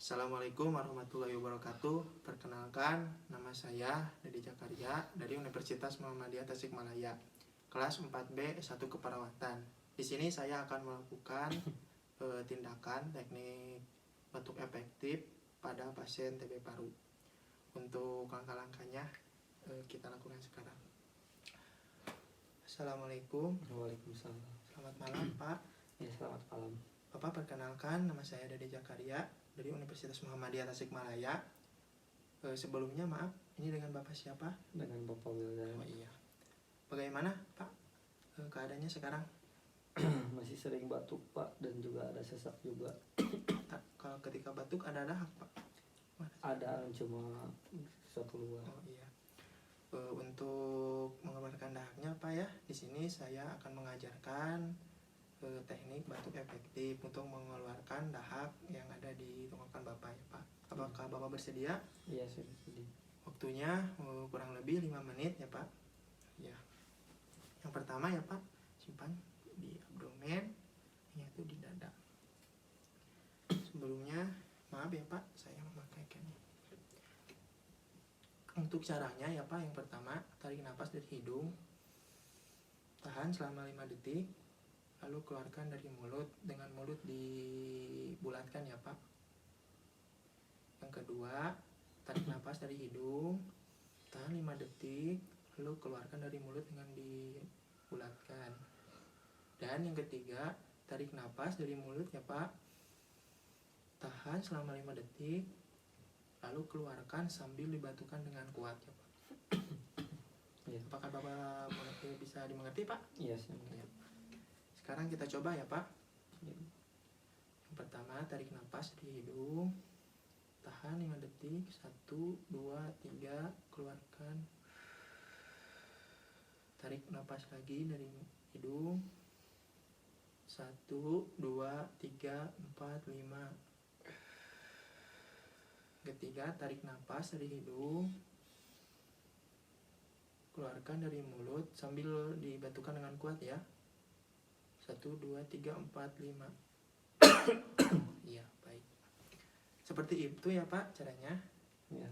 Assalamualaikum warahmatullahi wabarakatuh. Perkenalkan, nama saya Dedi Jakaria dari Universitas Muhammadiyah Tasikmalaya, kelas 4B S1 Keperawatan. Di sini saya akan melakukan tindakan teknik batuk efektif pada pasien TB paru. Untuk langkah-langkahnya kita lakukan sekarang. Assalamualaikum. Waalaikumsalam. Selamat malam, Pak. Ya, selamat malam. Bapak, perkenalkan, nama saya Dedi Jakaria dari Universitas Muhammadiyah Tasikmalaya. Sebelumnya maaf, ini dengan Bapak siapa? Dengan Bapak Wildan. Oh iya. Bagaimana, Pak, keadaannya sekarang? Masih sering batuk, Pak, dan juga ada sesak juga. Kalau ketika batuk ada dahak, Pak? Ada, cuma susah keluar. Oh iya. Untuk mengeluarkan dahaknya, Pak, ya, di sini saya akan mengajarkan teknik batuk efektif untuk mengeluarkan dahak yang ada di tenggorokan Bapak, ya, Pak. Apakah Bapak bersedia? Iya, saya bersedia. Waktunya kurang lebih 5 menit, ya, Pak. Ya. Yang pertama, ya, Pak, simpan di abdomen, yaitu di dada. Sebelumnya, maaf ya, Pak, saya memakaikan. Untuk caranya, ya, Pak, yang pertama, tarik nafas dari hidung, tahan selama 5 detik, lalu keluarkan dari mulut dengan mulut dibulatkan, ya, Pak. Yang kedua, tarik nafas dari hidung, tahan 5 detik, lalu keluarkan dari mulut dengan dibulatkan. Dan yang ketiga, tarik nafas dari mulut, ya, Pak, tahan selama 5 detik, lalu keluarkan sambil dibatukan dengan kuat, ya, Pak. Ya. Apakah Bapak bisa dimengerti, Pak? Iya, saya mengerti. Ya. Sekarang kita coba, ya, Pak. Ya. Yang pertama, tarik nafas dari hidung, tahan 5 detik, 1, 2, 3, keluarkan. Tarik nafas lagi dari hidung, 1, 2, 3, 4, 5. Ketiga, tarik nafas dari hidung, keluarkan dari mulut sambil dibatukan dengan kuat, ya. 1, 2, 3, 4, 5. Iya, baik. Seperti itu, ya, Pak, caranya. Ya.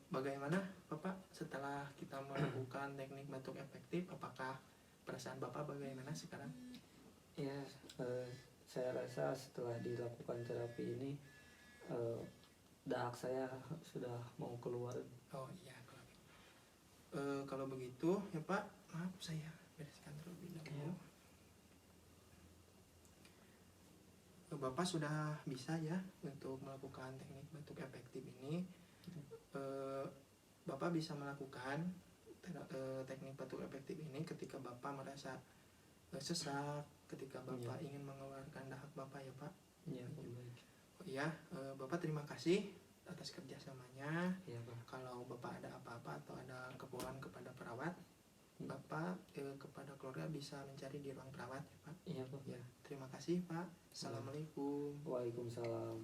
Bagaimana, Bapak, setelah kita melakukan teknik batuk efektif, apakah perasaan Bapak bagaimana sekarang? Ya, saya rasa setelah dilakukan terapi ini, dahak saya sudah mau keluar. Oh iya, kalau begitu, ya, Pak, maaf saya bereskan terlebih dahulu. Ya. Bapak sudah bisa, ya, untuk melakukan teknik batuk efektif ini. Bapak bisa melakukan teknik batuk efektif ini ketika Bapak merasa sesak, ketika Bapak ingin mengeluarkan dahak Bapak, ya, Pak. Ya, baik. Oh iya, Bapak terima kasih atas kerjasamanya. Ya, Pak. Kalau Bapak ada apa-apa atau ada keperluan kepada perawat, Bapak kepada keluarga bisa mencari di ruang perawat, ya, Pak. Iya, Pak. Ya, terima kasih, Pak. Assalamualaikum. Waalaikumsalam.